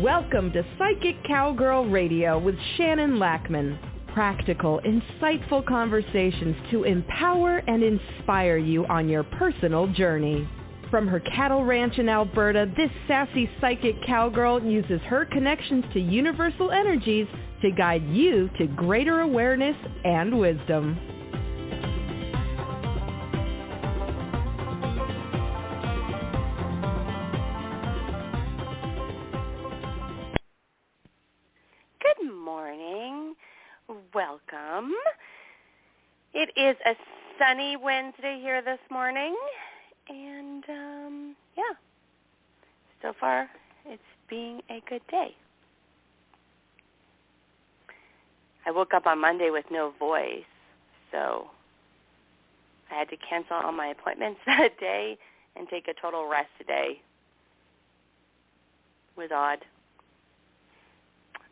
Welcome to Psychic Cowgirl Radio with Shannon Lackman. Practical, insightful conversations to empower and inspire you on your personal journey. From her cattle ranch in Alberta, this sassy psychic cowgirl uses her connections to universal energies to guide you to greater awareness and wisdom. Good morning. Welcome. It is a sunny Wednesday here this morning, and so far it's being a good day. I woke up on Monday with no voice, so I had to cancel all my appointments that day and take a total rest today. It was odd.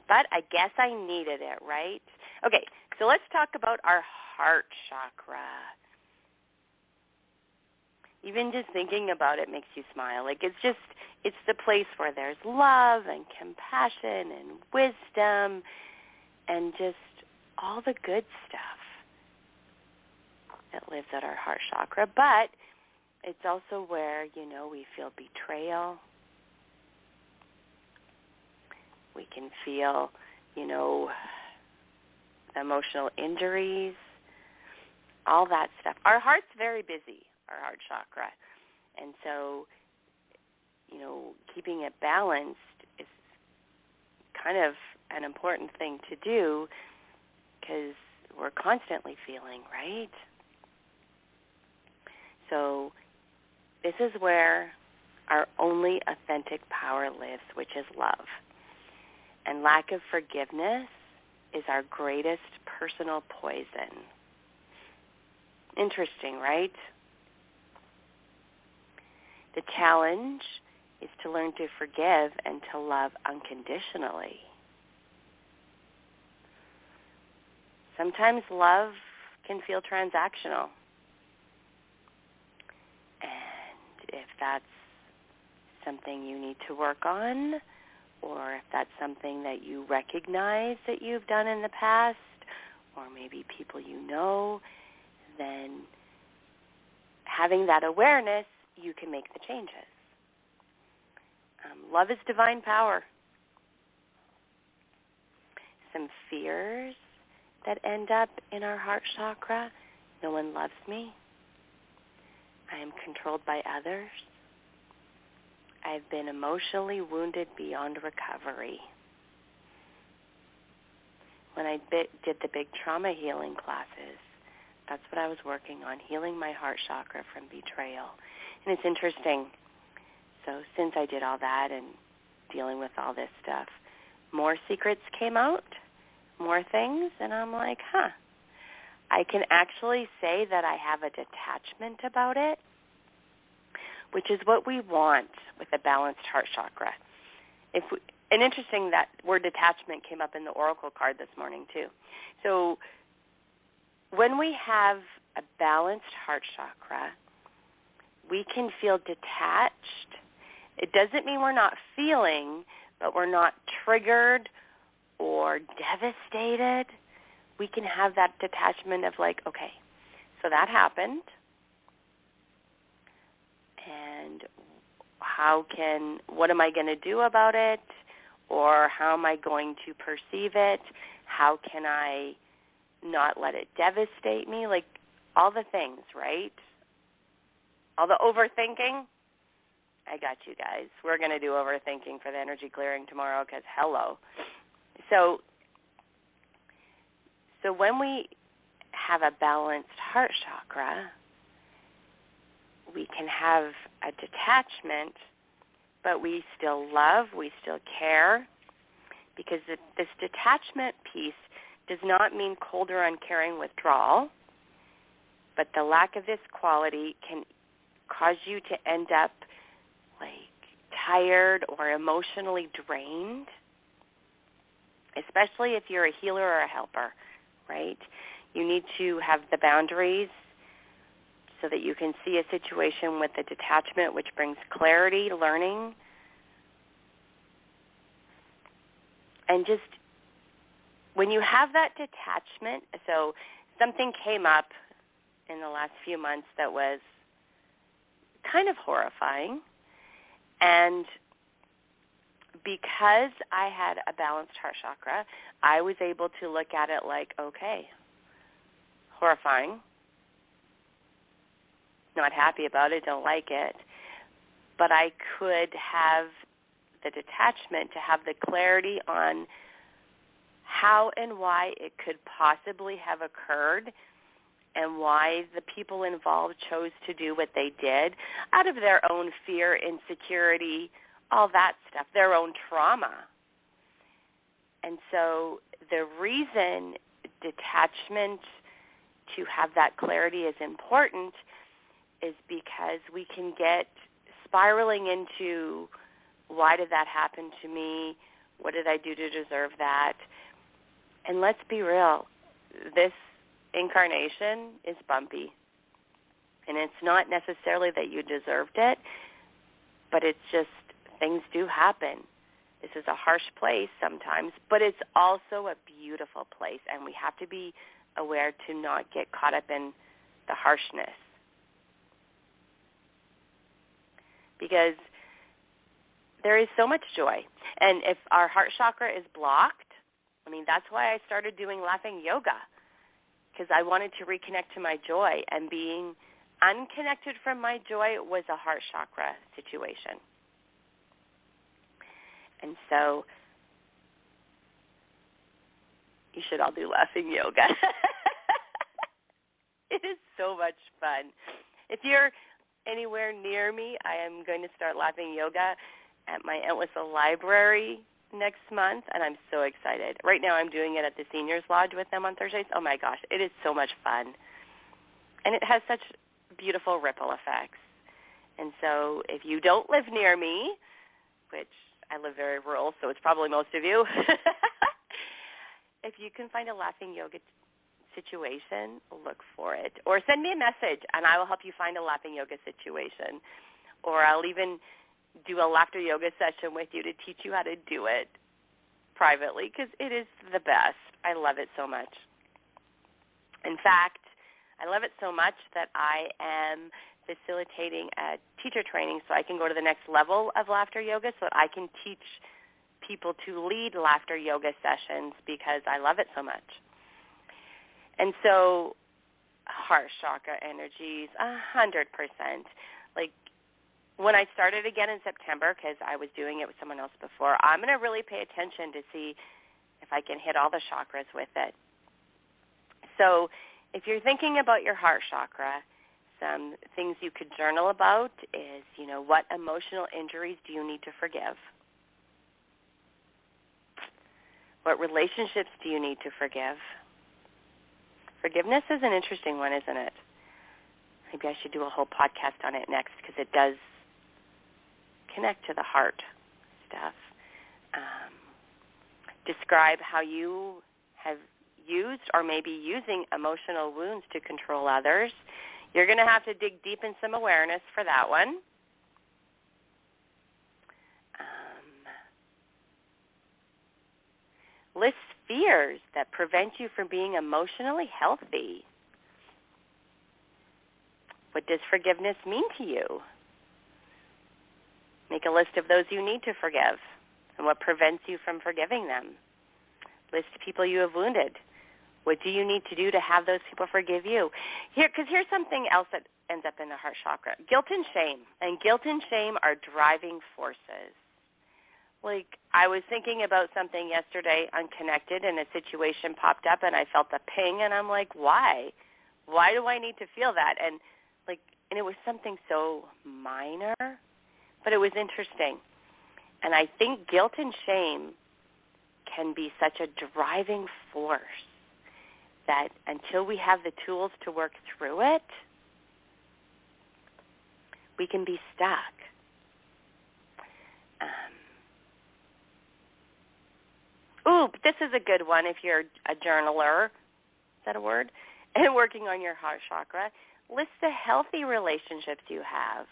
But I guess I needed it, right? Okay, so let's talk about our heart chakra. Even just thinking about it makes you smile. Like it's the place where there's love and compassion and wisdom and just all the good stuff that lives at our heart chakra. But it's also where, we feel betrayal. We can feel, emotional injuries, all that stuff. Our heart's very busy, our heart chakra. And so, keeping it balanced is kind of an important thing to do because we're constantly feeling, right? So this is where our only authentic power lives, which is love. And lack of forgiveness is our greatest personal poison. Interesting, right? The challenge is to learn to forgive and to love unconditionally. Sometimes love can feel transactional. And if that's something you need to work on, or if that's something that you recognize that you've done in the past, or maybe people you know, then having that awareness, you can make the changes. Love is divine power. Some fears that end up in our heart chakra: no one loves me. I am controlled by others. I've been emotionally wounded beyond recovery. When I did the big trauma healing classes, that's what I was working on, healing my heart chakra from betrayal. And it's interesting. So since I did all that and dealing with all this stuff, more secrets came out, more things, and I'm like, I can actually say that I have a detachment about it, which is what we want with a balanced heart chakra. And interesting that word detachment came up in the oracle card this morning too. So when we have a balanced heart chakra, we can feel detached. It doesn't mean we're not feeling, but we're not triggered or devastated. We can have that detachment of like, okay, so that happened. And what am I going to do about it? Or how am I going to perceive it? How can I not let it devastate me? Like all the things, right? All the overthinking. I got you guys. We're going to do overthinking for the energy clearing tomorrow because hello. So when we have a balanced heart chakra, we can have a detachment, but we still love, we still care, because this detachment piece does not mean cold or uncaring withdrawal, but the lack of this quality can cause you to end up like tired or emotionally drained, especially if you're a healer or a helper, right? You need to have the boundaries so that you can see a situation with a detachment which brings clarity, learning, And just when you have that detachment, so something came up in the last few months that was kind of horrifying. And because I had a balanced heart chakra, I was able to look at it like, okay, horrifying, not happy about it, don't like it, but I could have the detachment to have the clarity on how and why it could possibly have occurred and why the people involved chose to do what they did out of their own fear, insecurity, all that stuff, their own trauma. And so the reason detachment, to have that clarity, is important is because we can get spiraling into, why did that happen to me? What did I do to deserve that? And let's be real, this incarnation is bumpy. And it's not necessarily that you deserved it, but it's just things do happen. This is a harsh place sometimes, but it's also a beautiful place, and we have to be aware to not get caught up in the harshness. Because there is so much joy. And if our heart chakra is blocked, I mean, that's why I started doing laughing yoga, because I wanted to reconnect to my joy, and being unconnected from my joy was a heart chakra situation. And so you should all do laughing yoga. It is so much fun. If you're anywhere near me, I am going to start laughing yoga at my Aunt Whistle Library next month, and I'm so excited. Right now I'm doing it at the Seniors Lodge with them on Thursdays. Oh, my gosh, it is so much fun. And it has such beautiful ripple effects. And so if you don't live near me, which I live very rural, so it's probably most of you, if you can find a laughing yoga situation, look for it. Or send me a message, and I will help you find a laughing yoga situation. Or I'll even do a laughter yoga session with you to teach you how to do it privately, because it is the best. I love it so much. In fact, I love it so much that I am facilitating a teacher training so I can go to the next level of laughter yoga, so that I can teach people to lead laughter yoga sessions, because I love it so much. And so heart chakra energies, 100%. Like, when I started again in September, because I was doing it with someone else before, I'm going to really pay attention to see if I can hit all the chakras with it. So if you're thinking about your heart chakra, some things you could journal about is, what emotional injuries do you need to forgive? What relationships do you need to forgive? Forgiveness is an interesting one, isn't it? Maybe I should do a whole podcast on it next, because it does connect to the heart stuff. Describe how you have used or maybe using emotional wounds to control others. You're going to have to dig deep in some awareness for that one. List fears that prevent you from being emotionally healthy. What does forgiveness mean to you? Make a list of those you need to forgive and what prevents you from forgiving them. List people you have wounded. What do you need to do to have those people forgive you? Because here's something else that ends up in the heart chakra. Guilt and shame. And guilt and shame are driving forces. Like, I was thinking about something yesterday, unconnected, and a situation popped up, and I felt a ping, and I'm like, why? Why do I need to feel that? And it was something so minor, but it was interesting. And I think guilt and shame can be such a driving force that until we have the tools to work through it, we can be stuck. But this is a good one if you're a journaler. Is that a word? And working on your heart chakra. List the healthy relationships you have,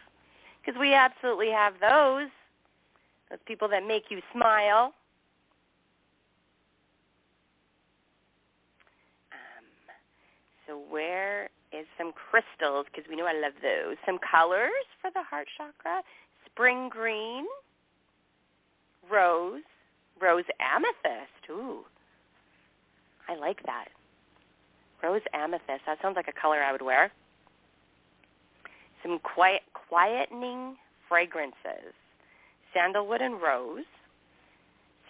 because we absolutely have those people that make you smile, So where is some crystals, because we know I love those. Some colors for the heart chakra. Spring green, rose amethyst. Ooh, I like that. Rose amethyst. That sounds like a color I would wear. Some quietening fragrances. Sandalwood and rose.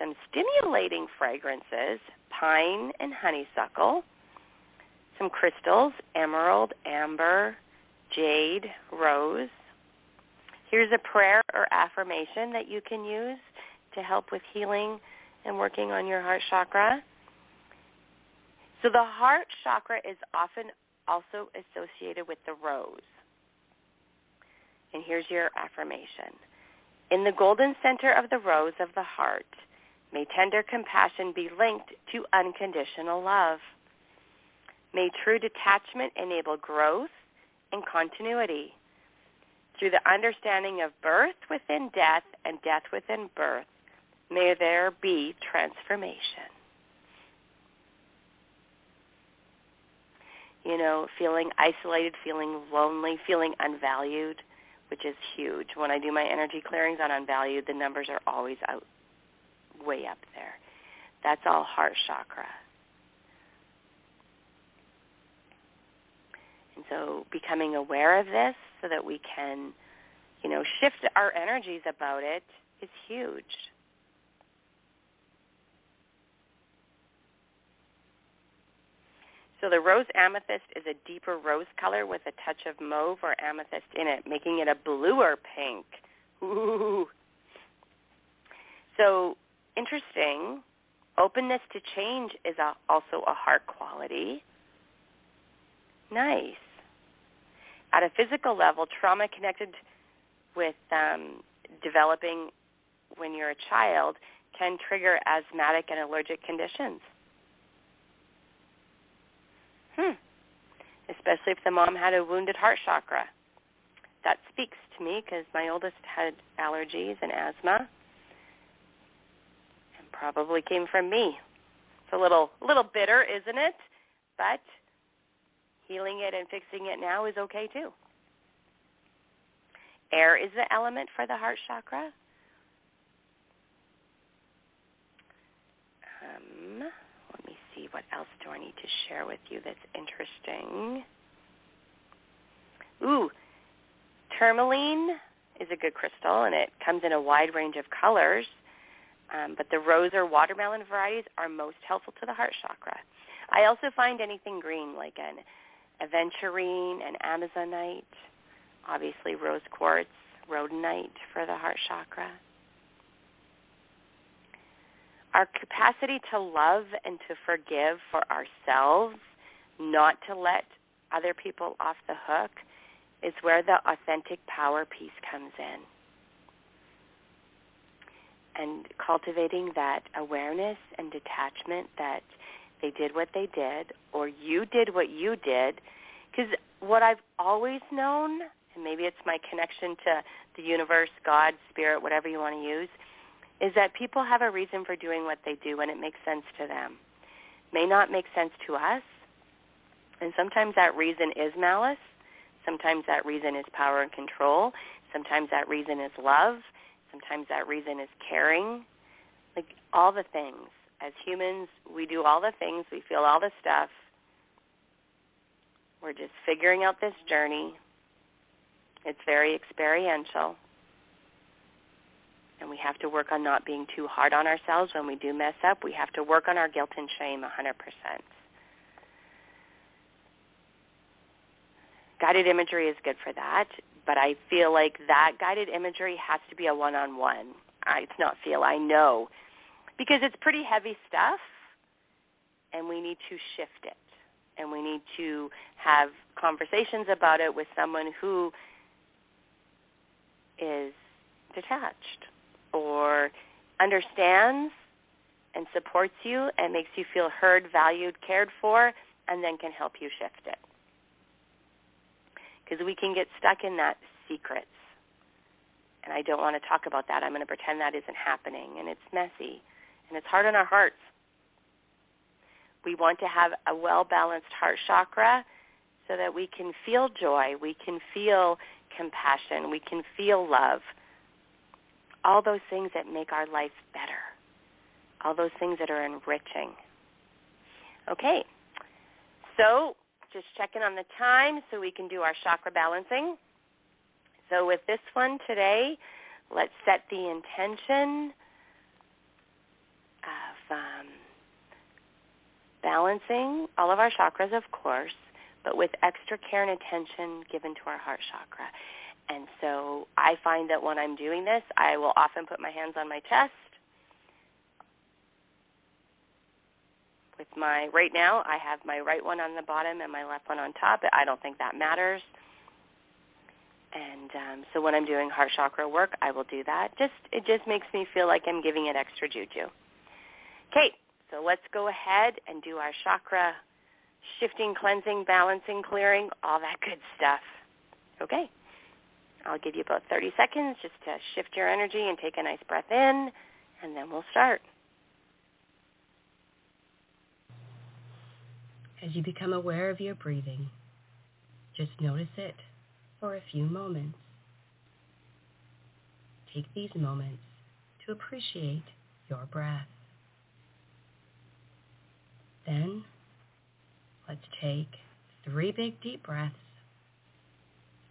Some stimulating fragrances. Pine and honeysuckle. Some crystals. Emerald, amber, jade, rose. Here's a prayer or affirmation that you can use to help with healing and working on your heart chakra. So the heart chakra is often also associated with the rose. And here's your affirmation. In the golden center of the rose of the heart, may tender compassion be linked to unconditional love. May true detachment enable growth and continuity. Through the understanding of birth within death and death within birth, may there be transformation. You know, feeling isolated, feeling lonely, feeling unvalued, which is huge. When I do my energy clearings on unvalued, the numbers are always out, way up there. That's all heart chakra. And so becoming aware of this so that we can, you know, shift our energies about it is huge. So the rose amethyst is a deeper rose color with a touch of mauve or amethyst in it, making it a bluer pink. Ooh. So interesting. Openness to change is also a heart quality. Nice. At a physical level, trauma connected with developing when you're a child can trigger asthmatic and allergic conditions. Especially if the mom had a wounded heart chakra. That speaks to me because my oldest had allergies and asthma and probably came from me. It's a little bitter, isn't it? But healing it and fixing it now is okay too. Air is the element for the heart chakra. Let me see, what else do I need to share with you that's interesting? Ooh, tourmaline is a good crystal, and it comes in a wide range of colors, but the rose or watermelon varieties are most helpful to the heart chakra. I also find anything green, like an aventurine and amazonite, obviously rose quartz, rhodonite for the heart chakra. Our capacity to love and to forgive for ourselves, not to let other people off the hook, is where the authentic power piece comes in. And cultivating that awareness and detachment that they did what they did, or you did what you did, because what I've always known, and maybe it's my connection to the universe, God, spirit, whatever you want to use, is that people have a reason for doing what they do, and it makes sense to them. May not make sense to us, and sometimes that reason is malice. Sometimes that reason is power and control. Sometimes that reason is love. Sometimes that reason is caring. Like all the things. As humans, we do all the things. We feel all the stuff. We're just figuring out this journey. It's very experiential. And we have to work on not being too hard on ourselves when we do mess up. We have to work on our guilt and shame 100%. Guided imagery is good for that, but I feel like that guided imagery has to be a one-on-one. It's not feel, I know. Because it's pretty heavy stuff, and we need to shift it. And we need to have conversations about it with someone who is detached or understands and supports you and makes you feel heard, valued, cared for, and then can help you shift it. Because we can get stuck in that secrets. And I don't want to talk about that. I'm going to pretend that isn't happening. And it's messy. And it's hard on our hearts. We want to have a well-balanced heart chakra so that we can feel joy, we can feel compassion, we can feel love, all those things that make our life better, all those things that are enriching. Okay, so just checking on the time so we can do our chakra balancing. So with this one today, let's set the intention of balancing all of our chakras, of course, but with extra care and attention given to our heart chakra. And so I find that when I'm doing this, I will often put my hands on my chest. Right now, I have my right one on the bottom and my left one on top. I don't think that matters. And so when I'm doing heart chakra work, I will do that. It just makes me feel like I'm giving it extra juju. Okay, so let's go ahead and do our chakra shifting, cleansing, balancing, clearing, all that good stuff. Okay, I'll give you about 30 seconds just to shift your energy and take a nice breath in, and then we'll start. As you become aware of your breathing, just notice it for a few moments. Take these moments to appreciate your breath. Then, let's take 3 big deep breaths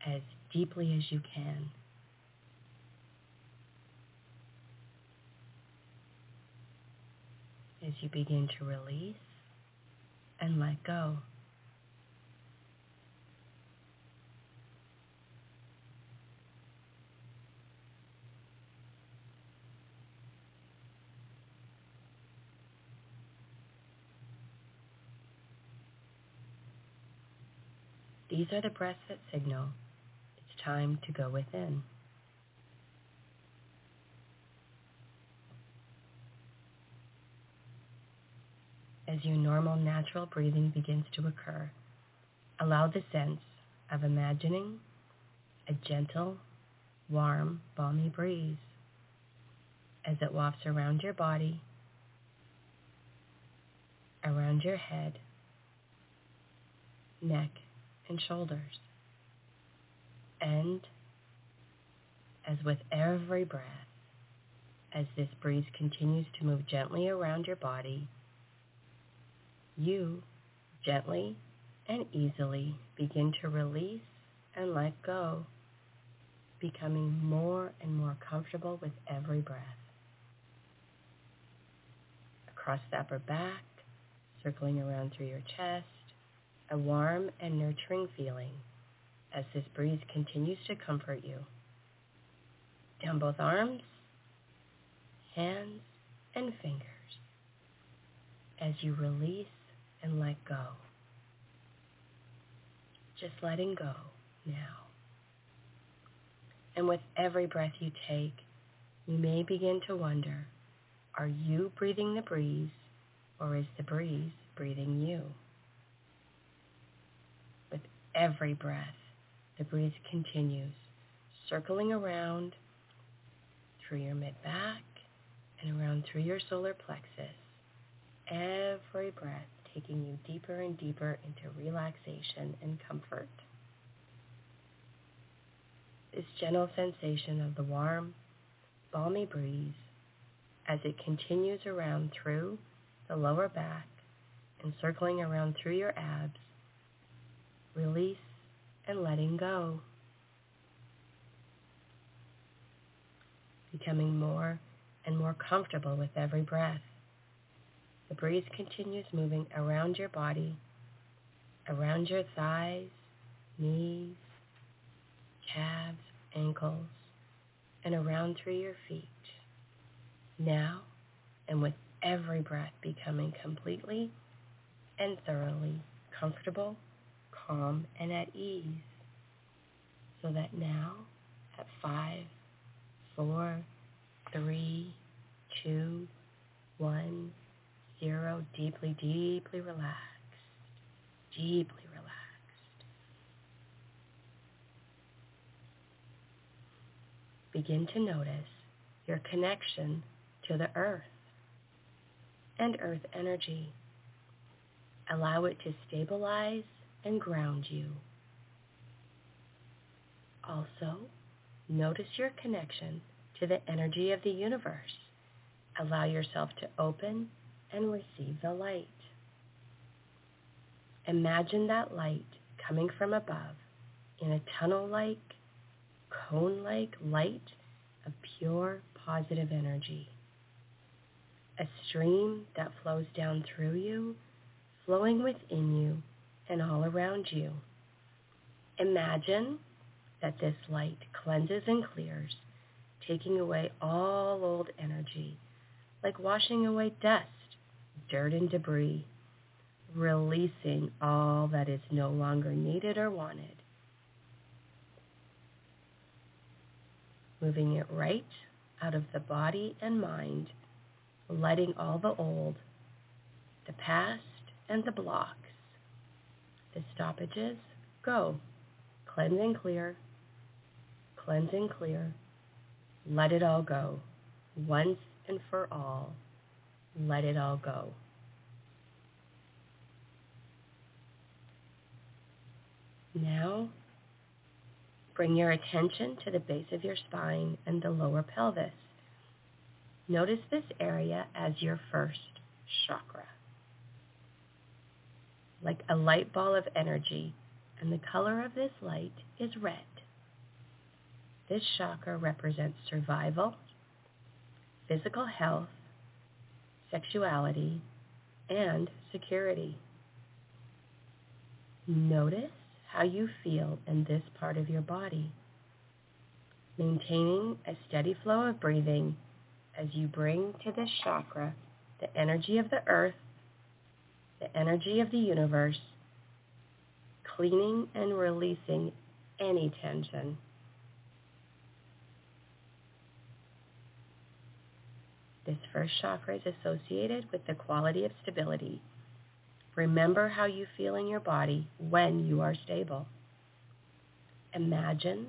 as deeply as you can. As you begin to release and let go. These are the breaths that signal it's time to go within. As your normal, natural breathing begins to occur, allow the sense of imagining a gentle, warm, balmy breeze as it wafts around your body, around your head, neck, and shoulders. And as with every breath, as this breeze continues to move gently around your body, you gently and easily begin to release and let go, becoming more and more comfortable with every breath. Across the upper back, circling around through your chest, a warm and nurturing feeling as this breeze continues to comfort you. Down both arms, hands, and fingers as you release and let go. Just letting go now. And with every breath you take, you may begin to wonder, are you breathing the breeze, or is the breeze breathing you? With every breath, the breeze continues, circling around through your mid-back and around through your solar plexus. Every breath taking you deeper and deeper into relaxation and comfort. This gentle sensation of the warm, balmy breeze as it continues around through the lower back and circling around through your abs, release and letting go. Becoming more and more comfortable with every breath. The breeze continues moving around your body, around your thighs, knees, calves, ankles, and around through your feet. Now, and with every breath becoming completely and thoroughly comfortable, calm, and at ease. So that now, at 5, 4, 3, 2, 1, 0, deeply, deeply relaxed, deeply relaxed. Begin to notice your connection to the earth and earth energy. Allow it to stabilize and ground you. Also, notice your connection to the energy of the universe. Allow yourself to open and receive the light. Imagine that light coming from above in a tunnel-like, cone-like light of pure positive energy. A stream that flows down through you, flowing within you and all around you. Imagine that this light cleanses and clears, taking away all old energy, like washing away dust, dirt, and debris, releasing all that is no longer needed or wanted. Moving it right out of the body and mind, letting all the old, the past, and the blocks, the stoppages, go. Cleanse and clear, cleanse and clear. Let it all go. Once and for all, let it all go. Now, bring your attention to the base of your spine and the lower pelvis. Notice this area as your first chakra. Like a light ball of energy, and the color of this light is red. This chakra represents survival, physical health, sexuality, and security. Notice how you feel in this part of your body, maintaining a steady flow of breathing as you bring to this chakra the energy of the earth, the energy of the universe, cleaning and releasing any tension. This first chakra is associated with the quality of stability. Remember how you feel in your body when you are stable. Imagine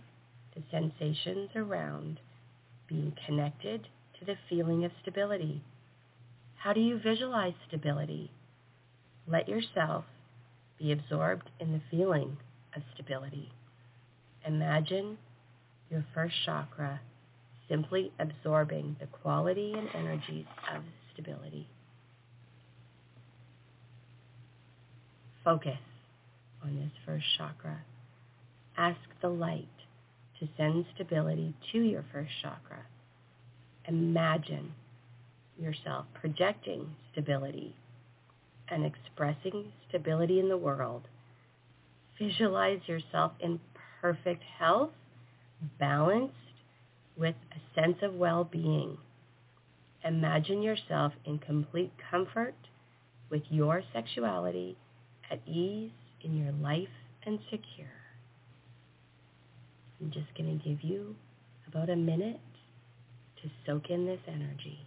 the sensations around being connected to the feeling of stability. How do you visualize stability? Let yourself be absorbed in the feeling of stability. Imagine your first chakra simply absorbing the quality and energies of stability. Focus on this first chakra. Ask the light to send stability to your first chakra. Imagine yourself projecting stability and expressing stability in the world. Visualize yourself in perfect health, balanced, with a sense of well-being. Imagine yourself in complete comfort with your sexuality, at ease in your life, and secure. I'm just going to give you about a minute to soak in this energy.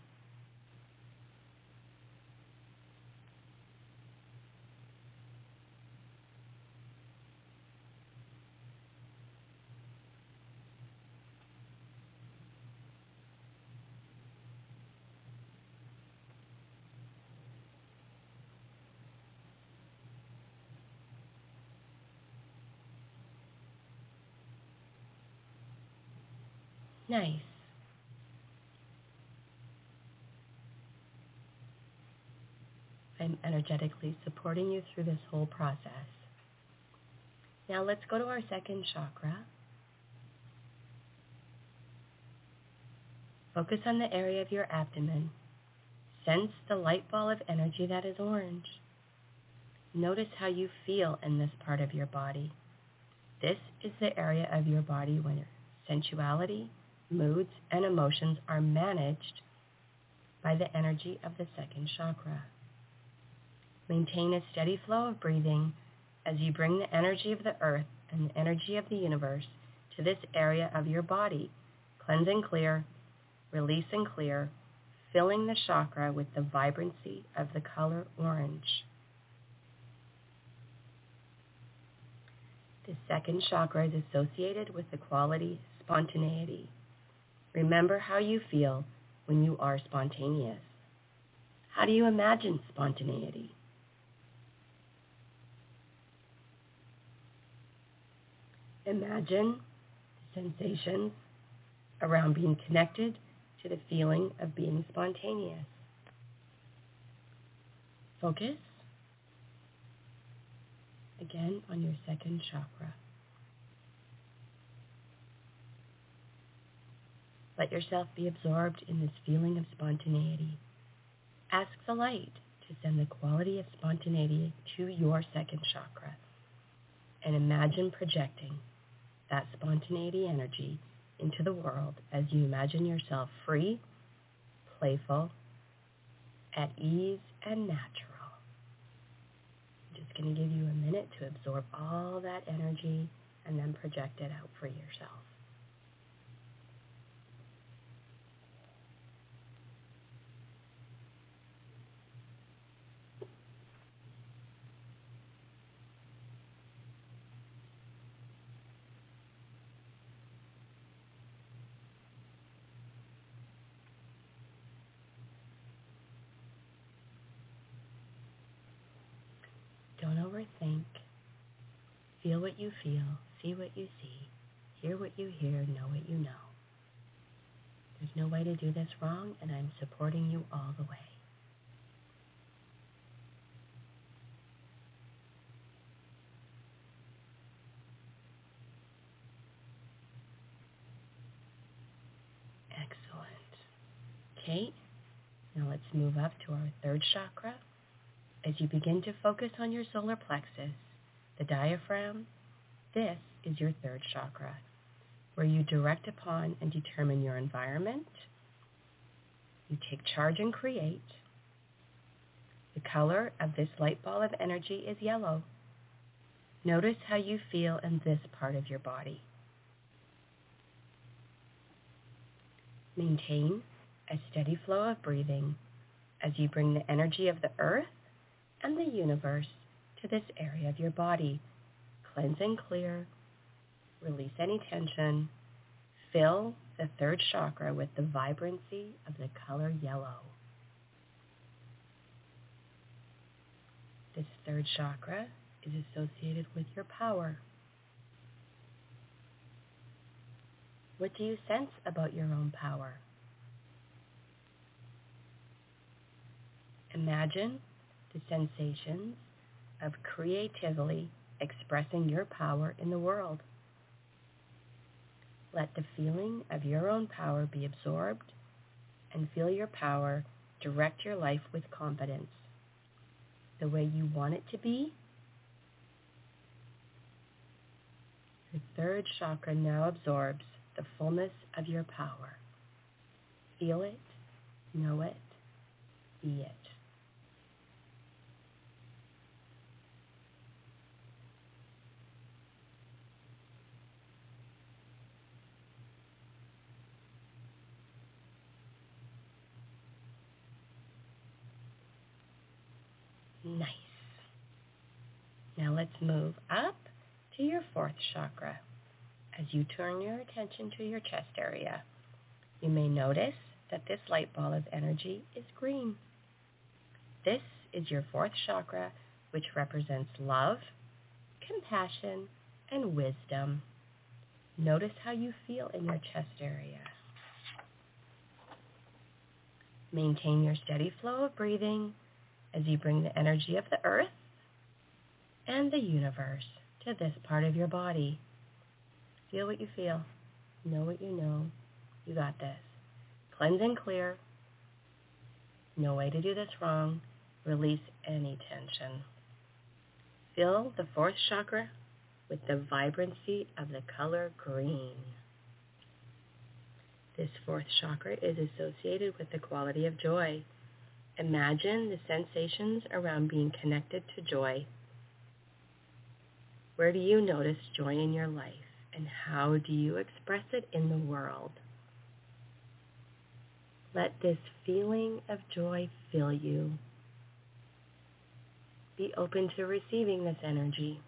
Nice. I'm energetically supporting you through this whole process. Now let's go to our second chakra. Focus on the area of your abdomen. Sense the light ball of energy that is orange. Notice how you feel in this part of your body. This is the area of your body where sensuality, moods, and emotions are managed by the energy of the second chakra. Maintain a steady flow of breathing as you bring the energy of the earth and the energy of the universe to this area of your body. Cleanse and clear, release and clear, filling the chakra with the vibrancy of the color orange. The second chakra is associated with the quality spontaneity. Remember how you feel when you are spontaneous. How do you imagine spontaneity? Imagine the sensations around being connected to the feeling of being spontaneous. Focus again on your second chakra. Let yourself be absorbed in this feeling of spontaneity. Ask the light to send the quality of spontaneity to your second chakra, and imagine projecting that spontaneity energy into the world as you imagine yourself free, playful, at ease, and natural. I'm just going to give you a minute to absorb all that energy and then project it out for yourself. Don't overthink. Feel what you feel, see what you see, hear what you hear, know what you know. There's no way to do this wrong, and I'm supporting you all the way. Excellent. Okay, now let's move up to our third chakra. As you begin to focus on your solar plexus, the diaphragm, this is your third chakra, where you direct upon and determine your environment. You take charge and create. The color of this light ball of energy is yellow. Notice how you feel in this part of your body. Maintain a steady flow of breathing as you bring the energy of the earth and the universe to this area of your body. Cleanse and clear. Release any tension. Fill the third chakra with the vibrancy of the color yellow. This third chakra is associated with your power. What do you sense about your own power? Imagine the sensations of creatively expressing your power in the world. Let the feeling of your own power be absorbed and feel your power direct your life with confidence, the way you want it to be. Your third chakra now absorbs the fullness of your power. Feel it, know it, be it. Nice. Now let's move up to your fourth chakra. As you turn your attention to your chest area, you may notice that this light ball of energy is green. This is your fourth chakra, which represents love, compassion, and wisdom. Notice how you feel in your chest area. Maintain your steady flow of breathing as you bring the energy of the earth and the universe to this part of your body. Feel what you feel. Know what you know. You got this. Cleanse and clear. No way to do this wrong. Release any tension. Fill the fourth chakra with the vibrancy of the color green. This fourth chakra is associated with the quality of joy. Imagine the sensations around being connected to joy. Where do you notice joy in your life, and how do you express it in the world? Let this feeling of joy fill you. Be open to receiving this energy,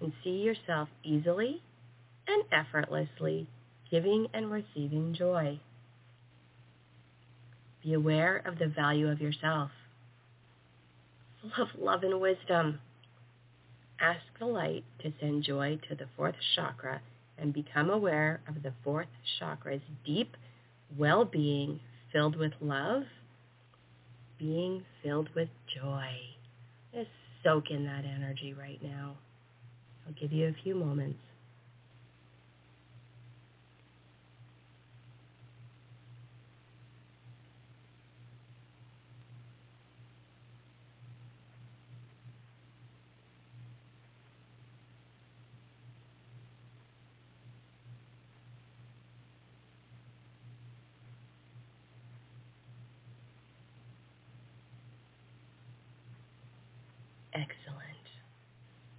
and see yourself easily and effortlessly giving and receiving joy. Be aware of the value of yourself, full of love and wisdom. ask the light to send joy to the fourth chakra and become aware of the fourth chakra's deep well-being, filled with love, being filled with joy. Just soak in that energy right now. I'll give you a few moments. Excellent.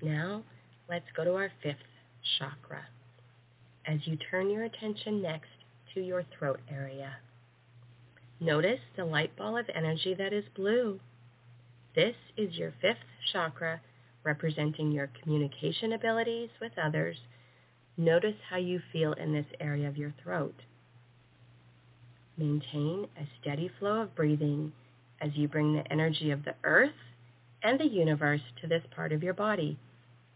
Now, let's go to our fifth chakra. As you turn your attention next to your throat area, notice the light ball of energy that is blue. This is your fifth chakra, representing your communication abilities with others. Notice how you feel in this area of your throat. Maintain a steady flow of breathing as you bring the energy of the earth and the universe to this part of your body.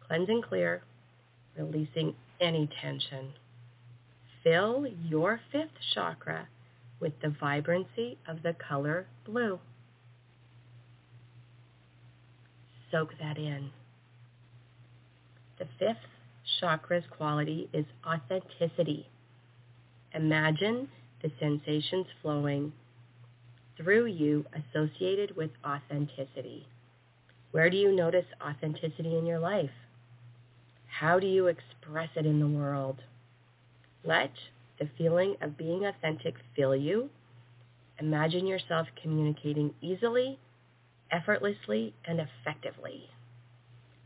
Cleanse and clear, releasing any tension. Fill your fifth chakra with the vibrancy of the color blue. Soak that in. The fifth chakra's quality is authenticity. Imagine the sensations flowing through you associated with authenticity. Where do you notice authenticity in your life? How do you express it in the world? Let the feeling of being authentic fill you. Imagine yourself communicating easily, effortlessly, and effectively.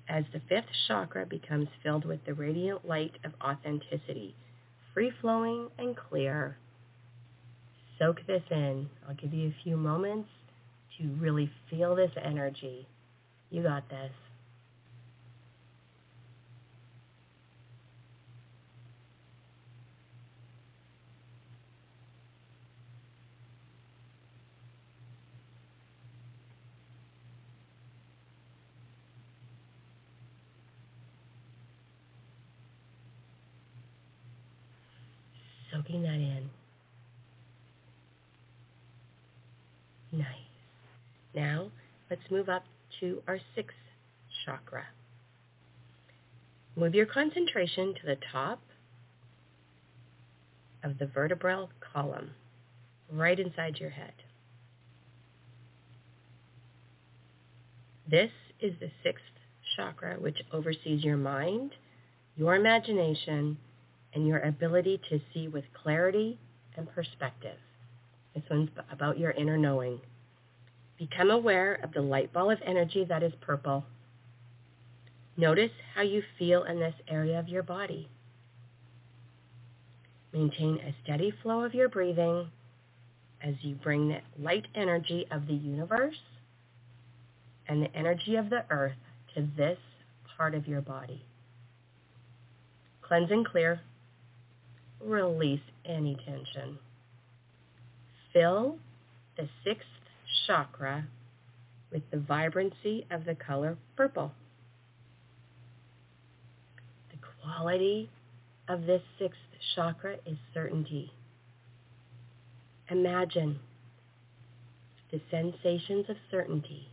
As the fifth chakra becomes filled with the radiant light of authenticity, free-flowing and clear. Soak this in. I'll give you a few moments to really feel this energy. You got this. Soaking that in. Nice. Now, let's move up to our sixth chakra. Move your concentration to the top of the vertebral column, right inside your head. This is the sixth chakra, which oversees your mind, your imagination, and your ability to see with clarity and perspective. This one's about your inner knowing. Become aware of the light ball of energy that is purple. Notice how you feel in this area of your body. Maintain a steady flow of your breathing as you bring the light energy of the universe and the energy of the earth to this part of your body. Cleanse and clear. Release any tension. Fill the sixth chakra with the vibrancy of the color purple. The quality of this sixth chakra is certainty. Imagine the sensations of certainty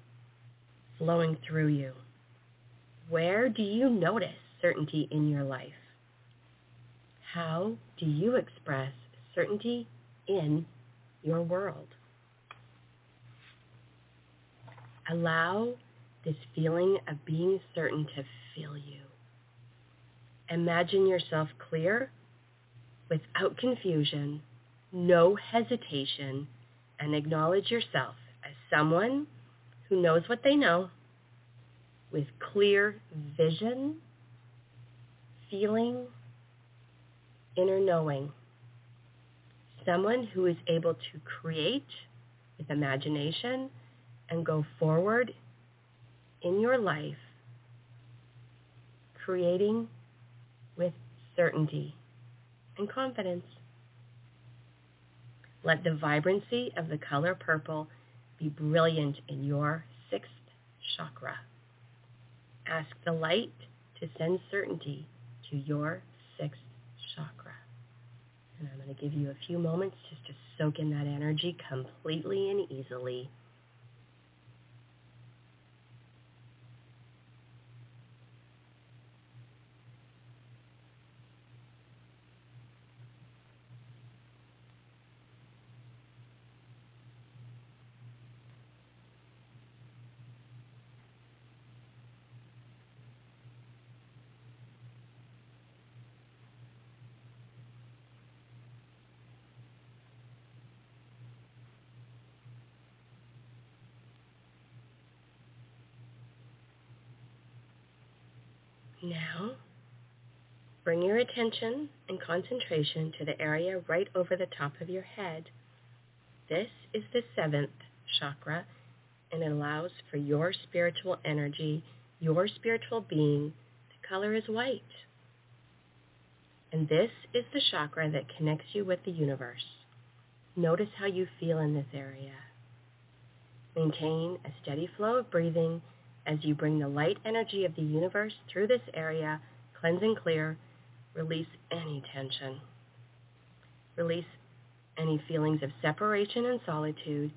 flowing through you. Where do you notice certainty in your life? How do you express certainty in your world? Allow this feeling of being certain to fill you. Imagine yourself clear, without confusion, no hesitation, and acknowledge yourself as someone who knows what they know, with clear vision, feeling, inner knowing. Someone who is able to create with imagination and go forward in your life, creating with certainty and confidence. Let the vibrancy of the color purple be brilliant in your sixth chakra. Ask the light to send certainty to your sixth chakra. And I'm going to give you a few moments just to soak in that energy completely and easily. Now, bring your attention and concentration to the area right over the top of your head. This is the seventh chakra, and it allows for your spiritual energy, your spiritual being. The color is white. And this is the chakra that connects you with the universe. Notice how you feel in this area. Maintain a steady flow of breathing as you bring the light energy of the universe through this area, cleanse and clear, release any tension. Release any feelings of separation and solitude.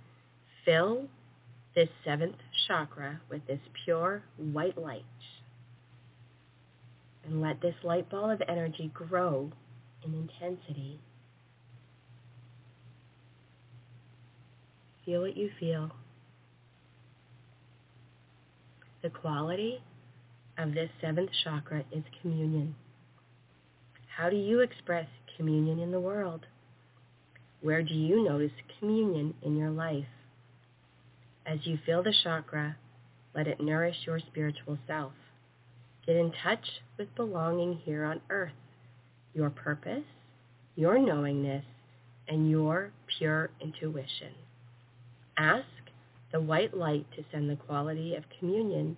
Fill this seventh chakra with this pure white light. And let this light ball of energy grow in intensity. Feel what you feel. The quality of this seventh chakra is communion. How do you express communion in the world? Where do you notice communion in your life? As you feel the chakra, let it nourish your spiritual self. Get in touch with belonging here on earth, your purpose, your knowingness, and your pure intuition. Ask the white light to send the quality of communion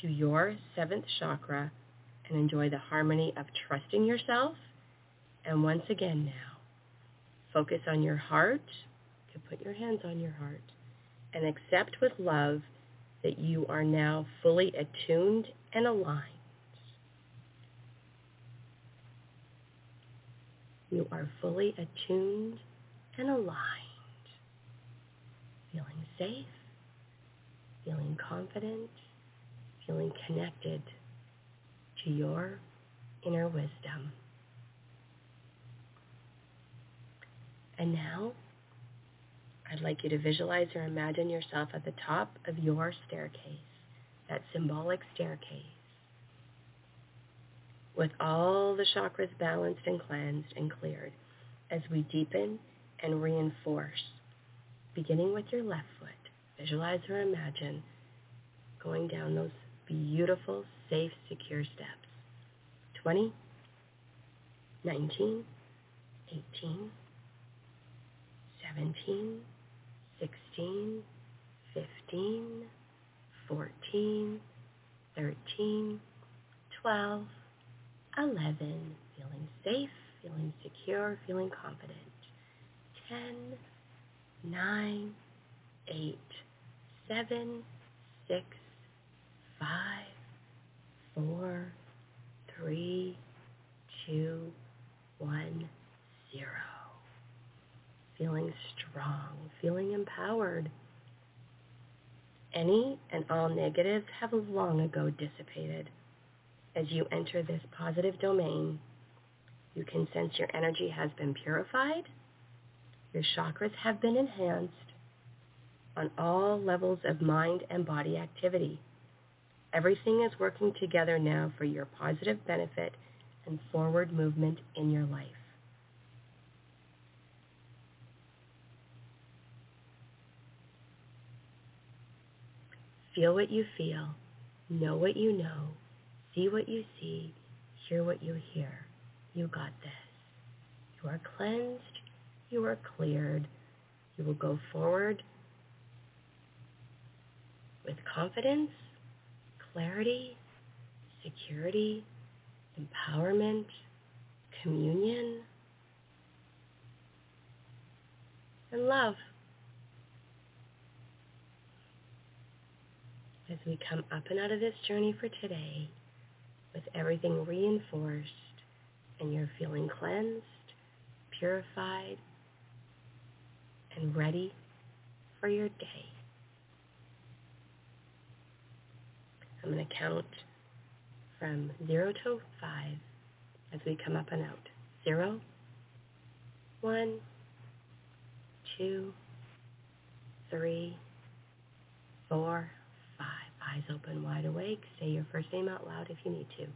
to your seventh chakra and enjoy the harmony of trusting yourself. And once again now, focus on your heart. You can put your hands on your heart and accept with love that you are now fully attuned and aligned. You are fully attuned and aligned, feeling safe, feeling confident, feeling connected to your inner wisdom. And now, I'd like you to visualize or imagine yourself at the top of your staircase, that symbolic staircase, with all the chakras balanced and cleansed and cleared, as we deepen and reinforce, beginning with your left foot. Visualize or imagine going down those beautiful, safe, secure steps. 20, 19, 18, 17, 16, 15, 14, 13, 12, 11, feeling safe, feeling secure, feeling confident. 10, 9, 8, 7, 6, 5, 4, 3, 2, 1, 0. Feeling strong, feeling empowered. Any and all negatives have long ago dissipated. As you enter this positive domain, you can sense your energy has been purified, your chakras have been enhanced on all levels of mind and body activity. Everything is working together now for your positive benefit and forward movement in your life. Feel what you feel, know what you know, see what you see, hear what you hear. You got this. You are cleansed, you are cleared. You will go forward with confidence, clarity, security, empowerment, communion, and love. As we come up and out of this journey for today with everything reinforced and you're feeling cleansed, purified, and ready for your day. I'm going to count from 0 to 5 as we come up and out. 0, 1, 2, 3, 4, 5. Eyes open, wide awake. Say your first name out loud if you need to.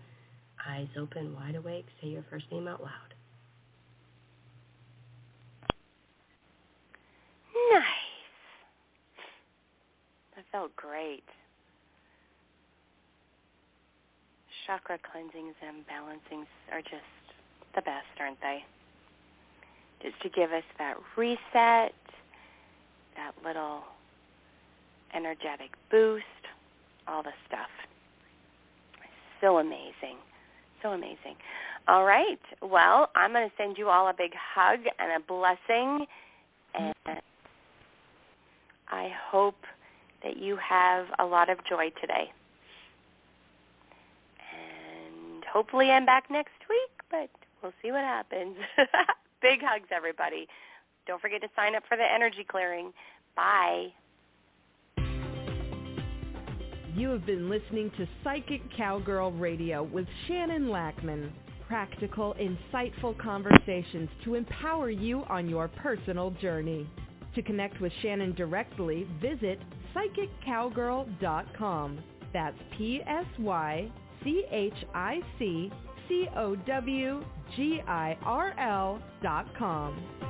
Eyes open, wide awake. Say your first name out loud. Nice. That felt great. Chakra cleansings and balancings are just the best, aren't they? Just to give us that reset, that little energetic boost, all the stuff. So amazing. So amazing. All right. Well, I'm going to send you all a big hug and a blessing, and I hope that you have a lot of joy today. And hopefully I'm back next week, but we'll see what happens. Big hugs, everybody. Don't forget to sign up for the energy clearing. Bye. You have been listening to Psychic Cowgirl Radio with Shannon Lackman. Practical, insightful conversations to empower you on your personal journey. To connect with Shannon directly, visit psychiccowgirl.com. That's PSYCHICCOWGIRL.com.